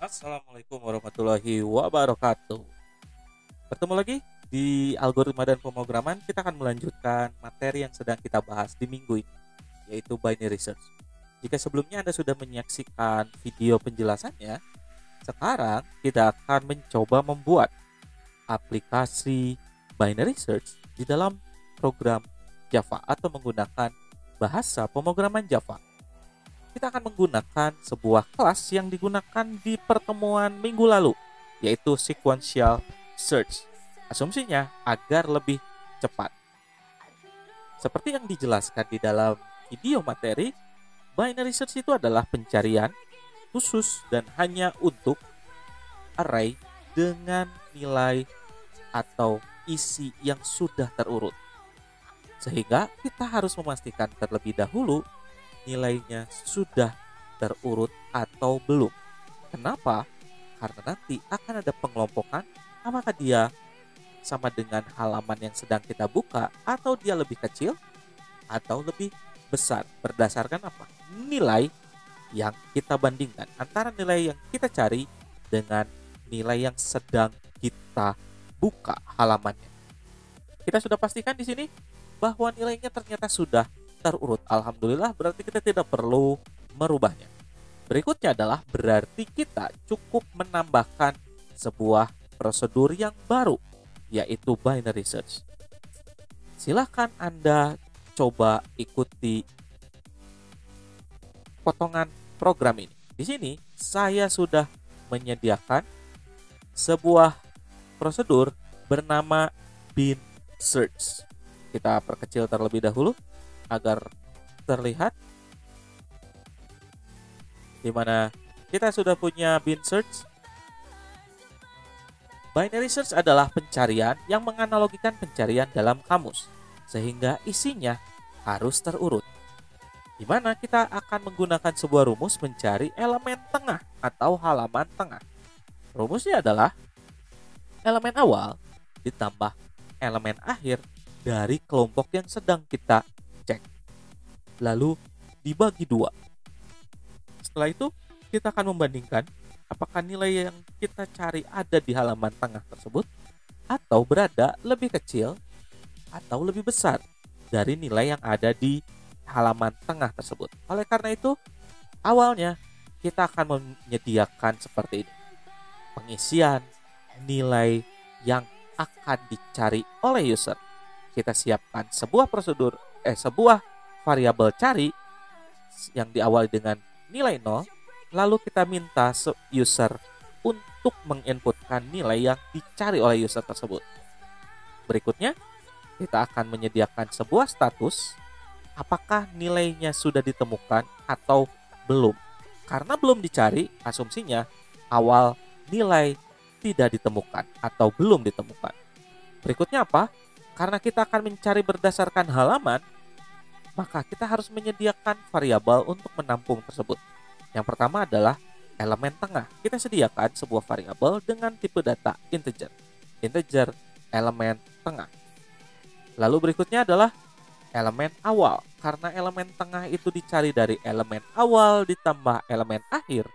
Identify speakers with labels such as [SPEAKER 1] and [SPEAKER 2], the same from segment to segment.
[SPEAKER 1] Assalamualaikum warahmatullahi wabarakatuh. Bertemu lagi di algoritma dan pemrograman. Kita akan melanjutkan materi yang sedang kita bahas di minggu ini, yaitu binary search. Jika sebelumnya Anda sudah menyaksikan video penjelasannya, sekarang kita akan mencoba membuat aplikasi binary search di dalam program Java atau menggunakan bahasa pemrograman Java. Kita akan menggunakan sebuah kelas yang digunakan di pertemuan minggu lalu, yaitu sequential search. Asumsinya agar lebih cepat. Seperti yang dijelaskan di dalam video materi, binary search itu adalah pencarian khusus dan hanya untuk array dengan nilai atau isi yang sudah terurut. Sehingga kita harus memastikan terlebih dahulu nilainya sudah terurut atau belum. Kenapa? Karena nanti akan ada pengelompokan apakah dia sama dengan halaman yang sedang kita buka atau dia lebih kecil atau lebih besar. Berdasarkan apa? Nilai yang kita bandingkan antara nilai yang kita cari dengan nilai yang sedang kita buka halamannya. Kita sudah pastikan di sini bahwa nilainya ternyata sudah terurut. Alhamdulillah, berarti kita tidak perlu merubahnya. Berikutnya adalah berarti kita cukup menambahkan sebuah prosedur yang baru, yaitu binary search. Silahkan Anda coba ikuti potongan program ini. Di sini saya sudah menyediakan sebuah prosedur bernama bin search. Kita perkecil terlebih dahulu agar terlihat, di mana kita sudah punya bin search. Binary search adalah pencarian yang menganalogikan pencarian dalam kamus, sehingga isinya harus terurut. Di mana kita akan menggunakan sebuah rumus mencari elemen tengah atau halaman tengah. Rumusnya adalah elemen awal ditambah elemen akhir dari kelompok yang sedang kita cek, lalu dibagi 2. Setelah itu kita akan membandingkan apakah nilai yang kita cari ada di halaman tengah tersebut atau berada lebih kecil atau lebih besar dari nilai yang ada di halaman tengah tersebut. Oleh karena itu, awalnya kita akan menyediakan seperti ini. Pengisian nilai yang akan dicari oleh user. Kita siapkan sebuah sebuah variabel cari yang diawali dengan nilai 0, lalu kita minta user untuk menginputkan nilai yang dicari oleh user tersebut. Berikutnya, kita akan menyediakan sebuah status apakah nilainya sudah ditemukan atau belum. Karena belum dicari, asumsinya awal nilai tidak ditemukan atau belum ditemukan. Berikutnya apa? Karena kita akan mencari berdasarkan halaman, maka kita harus menyediakan variabel untuk menampung tersebut. Yang pertama adalah elemen tengah. Kita sediakan sebuah variabel dengan tipe data integer. Integer elemen tengah. Lalu berikutnya adalah elemen awal. Karena elemen tengah itu dicari dari elemen awal ditambah elemen akhir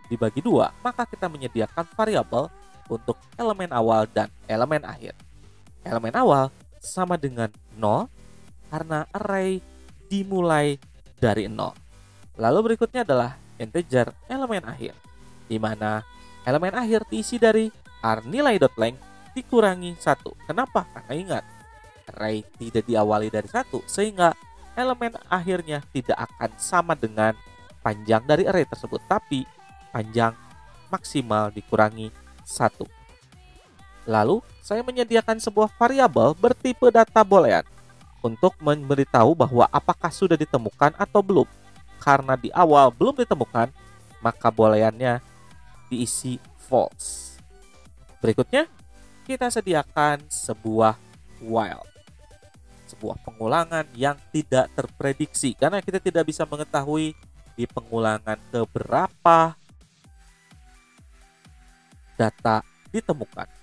[SPEAKER 1] dibagi 2, maka kita menyediakan variabel untuk elemen awal dan elemen akhir. Elemen awal sama dengan 0 karena array dimulai dari 0. Lalu berikutnya adalah integer elemen akhir, di mana elemen akhir diisi dari nilai.length dikurangi 1. Kenapa? Karena ingat, array tidak diawali dari 1, sehingga elemen akhirnya tidak akan sama dengan panjang dari array tersebut, tapi panjang maksimal dikurangi 1. Lalu, saya menyediakan sebuah variabel bertipe data boolean untuk memberitahu bahwa apakah sudah ditemukan atau belum. Karena di awal belum ditemukan, maka booleannya diisi false. Berikutnya, kita sediakan sebuah while. Sebuah pengulangan yang tidak terprediksi, karena kita tidak bisa mengetahui di pengulangan keberapa data ditemukan.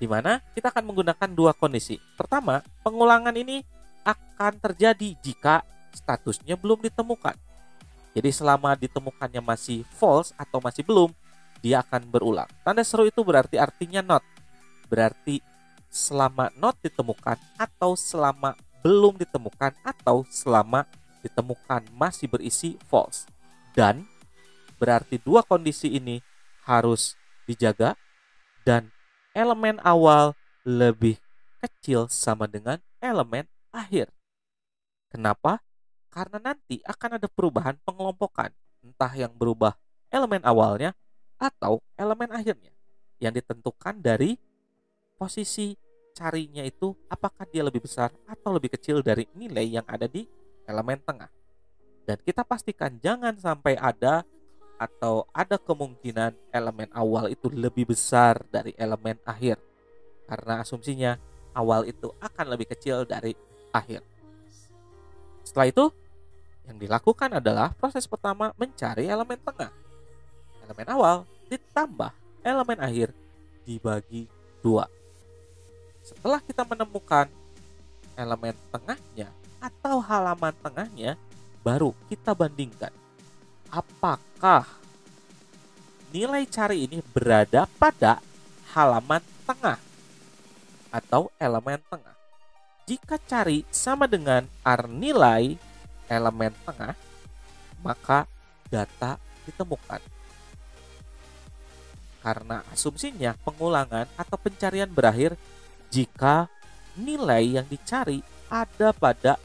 [SPEAKER 1] Di mana kita akan menggunakan 2 kondisi. Pertama, pengulangan ini akan terjadi jika statusnya belum ditemukan. Jadi selama ditemukannya masih false atau masih belum, dia akan berulang. Tanda seru itu berarti artinya not. Berarti selama not ditemukan, atau selama belum ditemukan, atau selama ditemukan masih berisi false. Dan berarti dua kondisi ini harus dijaga, dan elemen awal lebih kecil sama dengan elemen akhir. Kenapa? Karena nanti akan ada perubahan pengelompokan, entah yang berubah elemen awalnya atau elemen akhirnya, yang ditentukan dari posisi carinya itu, apakah dia lebih besar atau lebih kecil dari nilai yang ada di elemen tengah. Dan kita pastikan jangan sampai ada atau ada kemungkinan elemen awal itu lebih besar dari elemen akhir, karena asumsinya awal itu akan lebih kecil dari akhir. Setelah itu, yang dilakukan adalah proses pertama mencari elemen tengah. Elemen awal ditambah elemen akhir dibagi 2. Setelah kita menemukan elemen tengahnya atau halaman tengahnya, baru kita bandingkan apakah nilai cari ini berada pada halaman tengah atau elemen tengah. Jika cari sama dengan nilai elemen tengah, maka data ditemukan. Karena asumsinya pengulangan atau pencarian berakhir jika nilai yang dicari ada pada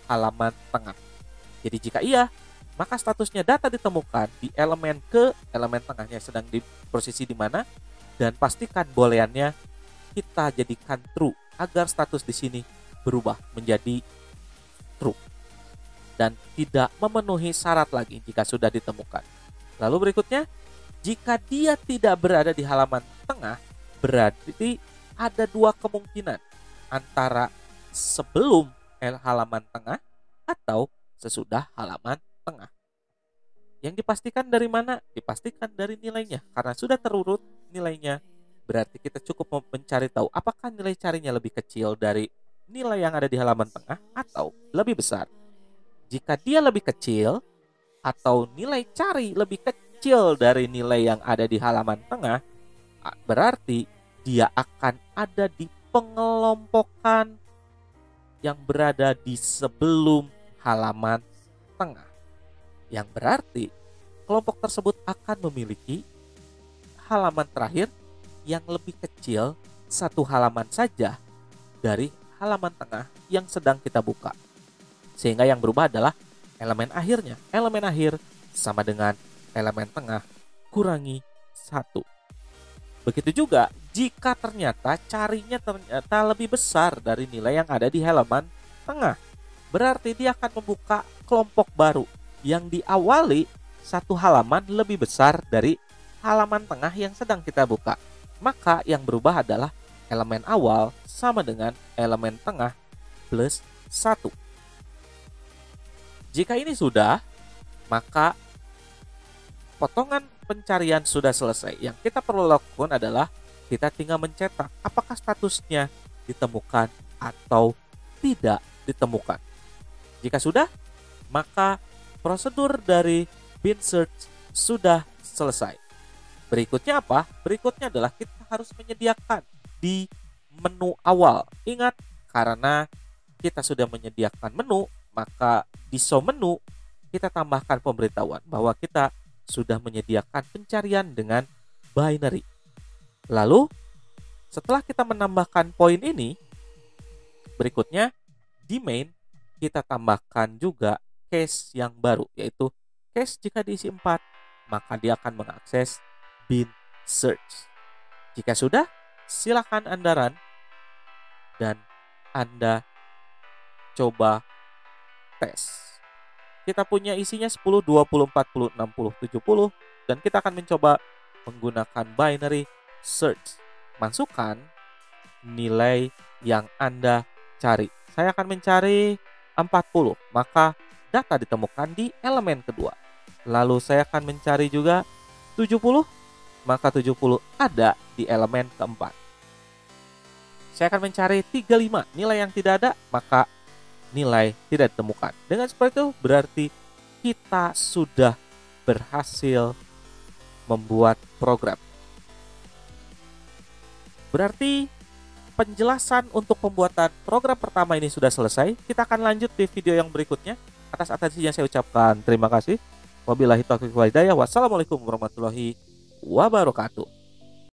[SPEAKER 1] halaman tengah. Jadi jika iya, maka statusnya data ditemukan di elemen tengahnya sedang di posisi di mana, dan pastikan booleannya kita jadikan true agar status di sini berubah menjadi true dan tidak memenuhi syarat lagi jika sudah ditemukan. Lalu berikutnya, jika dia tidak berada di halaman tengah, berarti ada dua kemungkinan, antara sebelum halaman tengah atau sesudah halaman tengah. Yang dipastikan dari mana? Dipastikan dari nilainya. Karena sudah terurut nilainya, berarti kita cukup mencari tahu apakah nilai carinya lebih kecil dari nilai yang ada di halaman tengah atau lebih besar. Jika dia lebih kecil atau nilai cari lebih kecil dari nilai yang ada di halaman tengah, berarti dia akan ada di pengelompokan yang berada di sebelum halaman tengah. Yang berarti kelompok tersebut akan memiliki halaman terakhir yang lebih kecil satu halaman saja dari halaman tengah yang sedang kita buka. Sehingga yang berubah adalah elemen akhirnya. Elemen akhir sama dengan elemen tengah kurangi 1. Begitu juga jika ternyata carinya lebih besar dari nilai yang ada di halaman tengah, berarti dia akan membuka kelompok baru yang diawali satu halaman lebih besar dari halaman tengah yang sedang kita buka. Maka yang berubah adalah elemen awal sama dengan elemen tengah plus 1. Jika ini sudah, maka potongan pencarian sudah selesai. Yang kita perlu lakukan adalah kita tinggal mencetak apakah statusnya ditemukan atau tidak ditemukan. Jika sudah, maka prosedur dari bin search sudah selesai. Berikutnya apa? Berikutnya adalah kita harus menyediakan di menu awal. Ingat, karena kita sudah menyediakan menu, maka di show menu kita tambahkan pemberitahuan bahwa kita sudah menyediakan pencarian dengan binary. Lalu, setelah kita menambahkan poin ini, berikutnya di main kita tambahkan juga case yang baru, yaitu case jika diisi 4, maka dia akan mengakses bin search. Jika sudah, silakan Anda run dan Anda coba tes. Kita punya isinya 10, 20, 40, 60, 70, dan kita akan mencoba menggunakan binary search. Masukkan nilai yang Anda cari. Saya akan mencari 40, maka data ditemukan di elemen kedua. Lalu saya akan mencari juga 70, maka 70 ada di elemen keempat. Saya akan mencari 35, nilai yang tidak ada, maka nilai tidak ditemukan. Dengan seperti itu berarti kita sudah berhasil membuat program. Berarti penjelasan untuk pembuatan program pertama ini sudah selesai. Kita akan lanjut di video yang berikutnya. Atas atensinya saya ucapkan terima kasih. Wabillahi taufiq wal hidayah. Wassalamualaikum warahmatullahi wabarakatuh.